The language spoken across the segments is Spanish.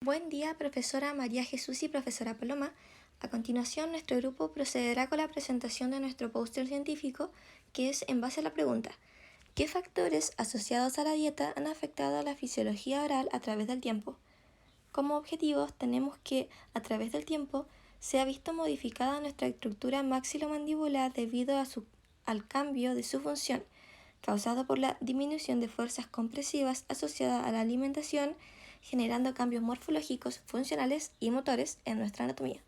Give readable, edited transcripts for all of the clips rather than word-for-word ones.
Buen día, profesora María Jesús y profesora Paloma. A continuación, nuestro grupo procederá con la presentación de nuestro póster científico, que es en base a la pregunta: ¿qué factores asociados a la dieta han afectado a la fisiología oral a través del tiempo? Como objetivos tenemos que, a través del tiempo, se ha visto modificada nuestra estructura maxilomandibular debido al cambio de su función, causado por la disminución de fuerzas compresivas asociadas a la alimentación, generando cambios morfológicos, funcionales y motores en nuestra anatomía.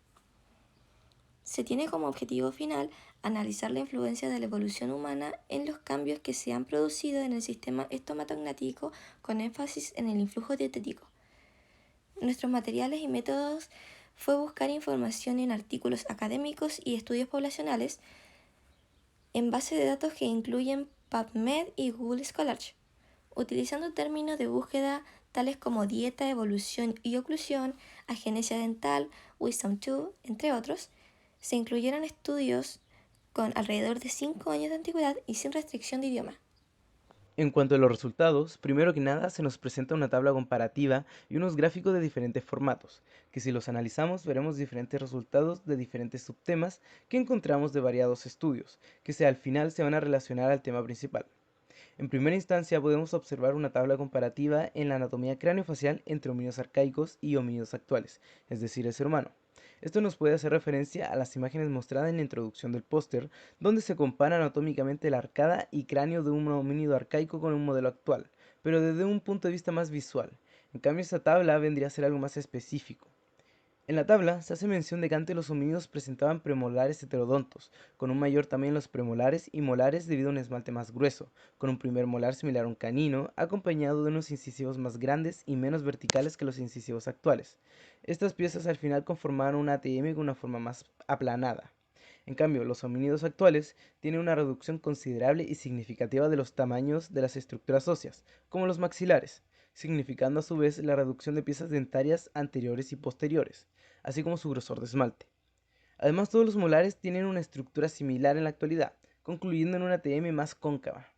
Se tiene como objetivo final analizar la influencia de la evolución humana en los cambios que se han producido en el sistema estomatognático con énfasis en el influjo dietético. Nuestros materiales y métodos fue buscar información en artículos académicos y estudios poblacionales en base de datos que incluyen PubMed y Google Scholarship, utilizando términos de búsqueda tales como dieta, evolución y oclusión, agenesia dental, Wisdom 2, entre otros. Se incluyeron estudios con alrededor de 5 años de antigüedad y sin restricción de idioma. En cuanto a los resultados, primero que nada se nos presenta una tabla comparativa y unos gráficos de diferentes formatos, que si los analizamos veremos diferentes resultados de diferentes subtemas que encontramos de variados estudios, que al final se van a relacionar al tema principal. En primera instancia podemos observar una tabla comparativa en la anatomía craneofacial entre homínidos arcaicos y homínidos actuales, es decir, el ser humano. Esto nos puede hacer referencia a las imágenes mostradas en la introducción del póster, donde se compara anatómicamente la arcada y cráneo de un homínido arcaico con un modelo actual, pero desde un punto de vista más visual. En cambio, esta tabla vendría a ser algo más específico. En la tabla se hace mención de que antes los homínidos presentaban premolares heterodontos, con un mayor tamaño en los premolares y molares debido a un esmalte más grueso, con un primer molar similar a un canino, acompañado de unos incisivos más grandes y menos verticales que los incisivos actuales. Estas piezas al final conformaban un ATM con una forma más aplanada. En cambio, los homínidos actuales tienen una reducción considerable y significativa de los tamaños de las estructuras óseas, como los maxilares, significando a su vez la reducción de piezas dentarias anteriores y posteriores, así como su grosor de esmalte. Además, todos los molares tienen una estructura similar en la actualidad, concluyendo en una TM más cóncava.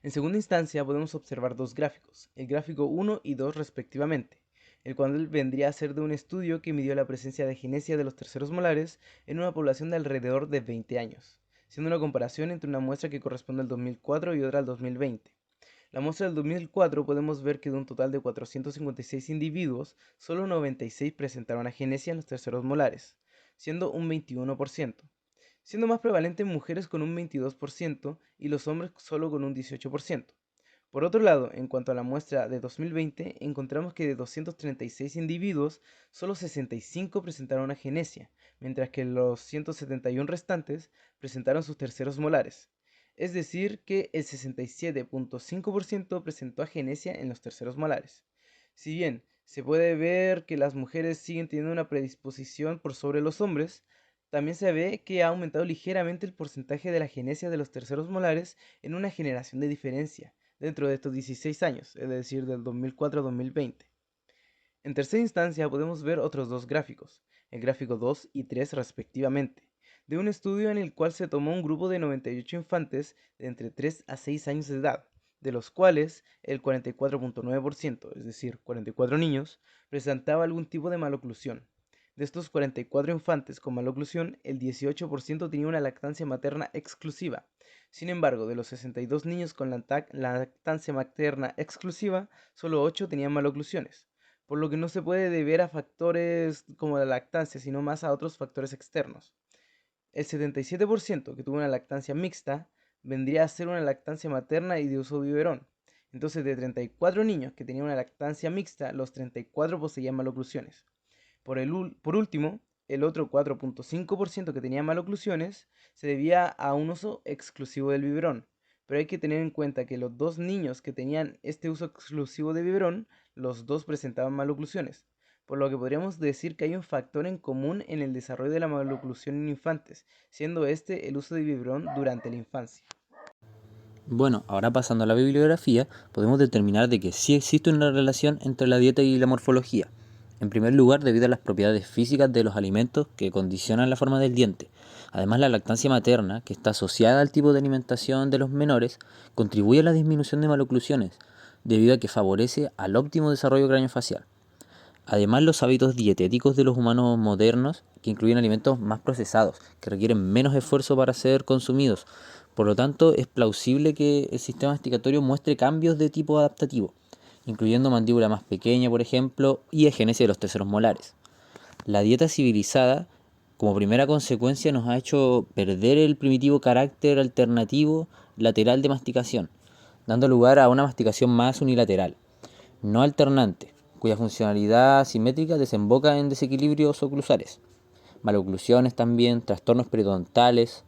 En segunda instancia podemos observar dos gráficos, el gráfico 1 y 2 respectivamente, el cual vendría a ser de un estudio que midió la presencia de agenesia de los terceros molares en una población de alrededor de 20 años, siendo una comparación entre una muestra que corresponde al 2004 y otra al 2020. La muestra del 2004 podemos ver que de un total de 456 individuos, solo 96 presentaron agenesia en los terceros molares, siendo un 21%, siendo más prevalente en mujeres con un 22% y los hombres solo con un 18%. Por otro lado, en cuanto a la muestra de 2020, encontramos que de 236 individuos, solo 65 presentaron agenesia, mientras que los 171 restantes presentaron sus terceros molares. Es decir, que el 67.5% presentó agenesia en los terceros molares. Si bien se puede ver que las mujeres siguen teniendo una predisposición por sobre los hombres, también se ve que ha aumentado ligeramente el porcentaje de la agenesia de los terceros molares en una generación de diferencia dentro de estos 16 años, es decir, del 2004 a 2020. En tercera instancia podemos ver otros dos gráficos, el gráfico 2 y 3 respectivamente, de un estudio en el cual se tomó un grupo de 98 infantes de entre 3 a 6 años de edad, de los cuales el 44.9%, es decir, 44 niños, presentaba algún tipo de maloclusión. De estos 44 infantes con maloclusión, el 18% tenía una lactancia materna exclusiva. Sin embargo, de los 62 niños con lactancia materna exclusiva, solo 8 tenían maloclusiones, por lo que no se puede deber a factores como la lactancia, sino más a otros factores externos. El 77% que tuvo una lactancia mixta vendría a ser una lactancia materna y de uso biberón. Entonces, de 34 niños que tenían una lactancia mixta, los 34 poseían maloclusiones. Por último, el otro 4.5% que tenía maloclusiones se debía a un uso exclusivo del biberón. Pero hay que tener en cuenta que los dos niños que tenían este uso exclusivo de biberón, los dos presentaban maloclusiones, por lo que podríamos decir que hay un factor en común en el desarrollo de la maloclusión en infantes, siendo este el uso de biberón durante la infancia. Bueno, ahora pasando a la bibliografía, podemos determinar de que sí existe una relación entre la dieta y la morfología. En primer lugar, debido a las propiedades físicas de los alimentos que condicionan la forma del diente. Además, la lactancia materna, que está asociada al tipo de alimentación de los menores, contribuye a la disminución de maloclusiones, debido a que favorece al óptimo desarrollo craneofacial. Además, los hábitos dietéticos de los humanos modernos, que incluyen alimentos más procesados, que requieren menos esfuerzo para ser consumidos. Por lo tanto, es plausible que el sistema masticatorio muestre cambios de tipo adaptativo, incluyendo mandíbula más pequeña, por ejemplo, y agénesis de los terceros molares. La dieta civilizada, como primera consecuencia, nos ha hecho perder el primitivo carácter alternativo lateral de masticación, dando lugar a una masticación más unilateral, no alternante, cuya funcionalidad simétrica desemboca en desequilibrios oclusales, maloclusiones también, trastornos periodontales,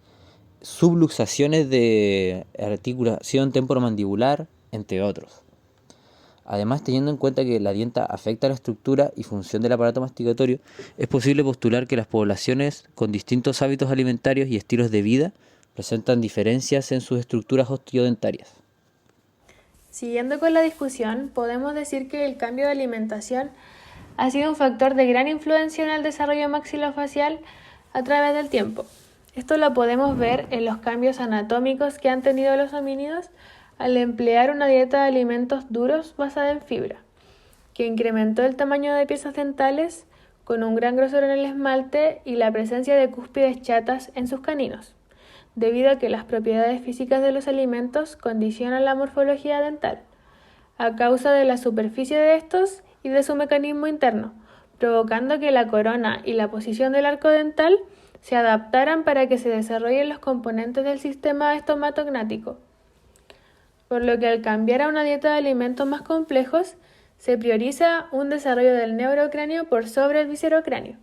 subluxaciones de articulación temporomandibular, entre otros. Además, teniendo en cuenta que la dieta afecta la estructura y función del aparato masticatorio, es posible postular que las poblaciones con distintos hábitos alimentarios y estilos de vida presentan diferencias en sus estructuras osteodentarias. Siguiendo con la discusión, podemos decir que el cambio de alimentación ha sido un factor de gran influencia en el desarrollo maxilofacial a través del tiempo. Esto lo podemos ver en los cambios anatómicos que han tenido los homínidos al emplear una dieta de alimentos duros basada en fibra, que incrementó el tamaño de piezas dentales con un gran grosor en el esmalte y la presencia de cúspides chatas en sus caninos, debido a que las propiedades físicas de los alimentos condicionan la morfología dental, a causa de la superficie de estos y de su mecanismo interno, provocando que la corona y la posición del arco dental se adaptaran para que se desarrollen los componentes del sistema estomatognático. Por lo que al cambiar a una dieta de alimentos más complejos, se prioriza un desarrollo del neurocráneo por sobre el viscerocráneo,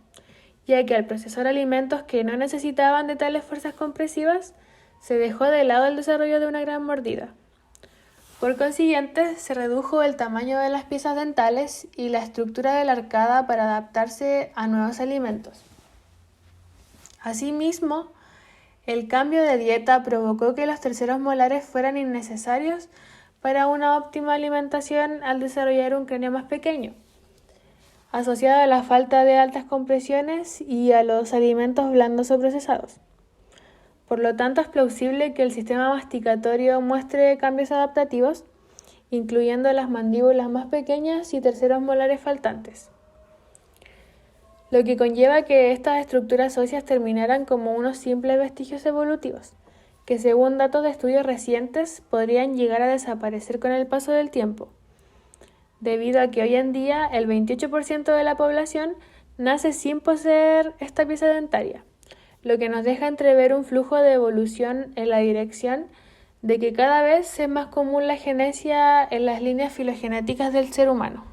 ya que al procesar alimentos que no necesitaban de tales fuerzas compresivas, se dejó de lado el desarrollo de una gran mordida. Por consiguiente, se redujo el tamaño de las piezas dentales y la estructura de la arcada para adaptarse a nuevos alimentos. Asimismo, el cambio de dieta provocó que los terceros molares fueran innecesarios para una óptima alimentación al desarrollar un cráneo más pequeño, asociado a la falta de altas compresiones y a los alimentos blandos o procesados. Por lo tanto, es plausible que el sistema masticatorio muestre cambios adaptativos, incluyendo las mandíbulas más pequeñas y terceros molares faltantes, lo que conlleva que estas estructuras óseas terminaran como unos simples vestigios evolutivos, que según datos de estudios recientes podrían llegar a desaparecer con el paso del tiempo, debido a que hoy en día el 28% de la población nace sin poseer esta pieza dentaria, lo que nos deja entrever un flujo de evolución en la dirección de que cada vez es más común la genesia en las líneas filogenéticas del ser humano.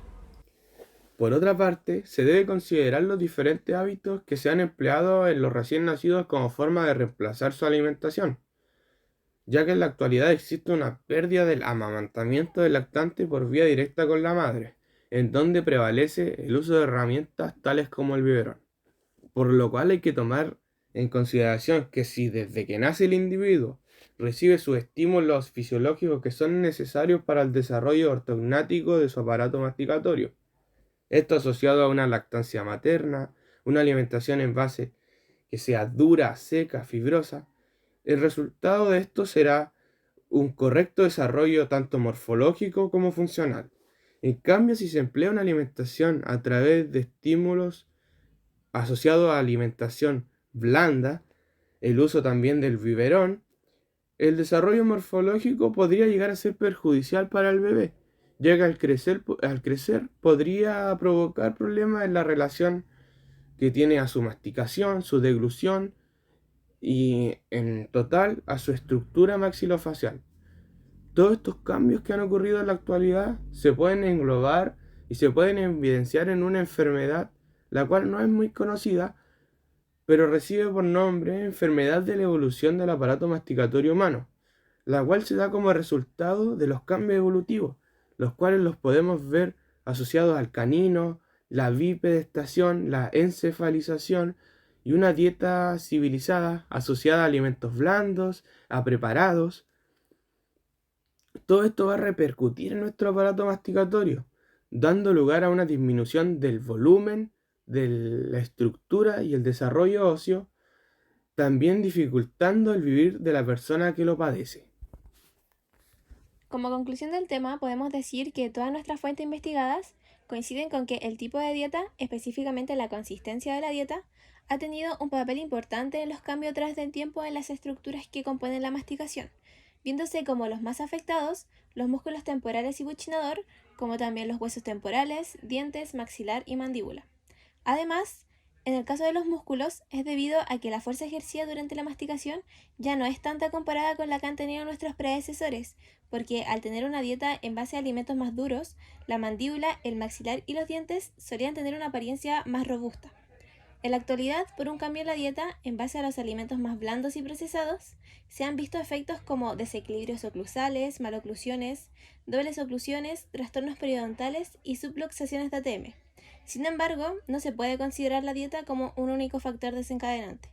Por otra parte, se debe considerar los diferentes hábitos que se han empleado en los recién nacidos como forma de reemplazar su alimentación, ya que en la actualidad existe una pérdida del amamantamiento del lactante por vía directa con la madre, en donde prevalece el uso de herramientas tales como el biberón. Por lo cual hay que tomar en consideración que si desde que nace el individuo recibe sus estímulos fisiológicos que son necesarios para el desarrollo ortognático de su aparato masticatorio, esto asociado a una lactancia materna, una alimentación en base que sea dura, seca, fibrosa, el resultado de esto será un correcto desarrollo tanto morfológico como funcional. En cambio, si se emplea una alimentación a través de estímulos asociados a alimentación blanda, el uso también del biberón, el desarrollo morfológico podría llegar a ser perjudicial para el bebé, ya que al crecer podría provocar problemas en la relación que tiene a su masticación, su deglución y en total a su estructura maxilofacial. Todos estos cambios que han ocurrido en la actualidad se pueden englobar y se pueden evidenciar en una enfermedad la cual no es muy conocida, pero recibe por nombre enfermedad de la evolución del aparato masticatorio humano, la cual se da como resultado de los cambios evolutivos, los cuales los podemos ver asociados al canino, la bipedestación, la encefalización y una dieta civilizada asociada a alimentos blandos, a preparados. Todo esto va a repercutir en nuestro aparato masticatorio, dando lugar a una disminución del volumen, de la estructura y el desarrollo óseo, también dificultando el vivir de la persona que lo padece. Como conclusión del tema, podemos decir que todas nuestras fuentes investigadas coinciden con que el tipo de dieta, específicamente la consistencia de la dieta, ha tenido un papel importante en los cambios a través del tiempo en las estructuras que componen la masticación, viéndose como los más afectados los músculos temporales y buccinador, como también los huesos temporales, dientes, maxilar y mandíbula. Además, en el caso de los músculos, es debido a que la fuerza ejercida durante la masticación ya no es tanta comparada con la que han tenido nuestros predecesores, porque al tener una dieta en base a alimentos más duros, la mandíbula, el maxilar y los dientes solían tener una apariencia más robusta. En la actualidad, por un cambio en la dieta en base a los alimentos más blandos y procesados, se han visto efectos como desequilibrios oclusales, maloclusiones, dobles oclusiones, trastornos periodontales y subluxaciones de ATM. Sin embargo, no se puede considerar la dieta como un único factor desencadenante.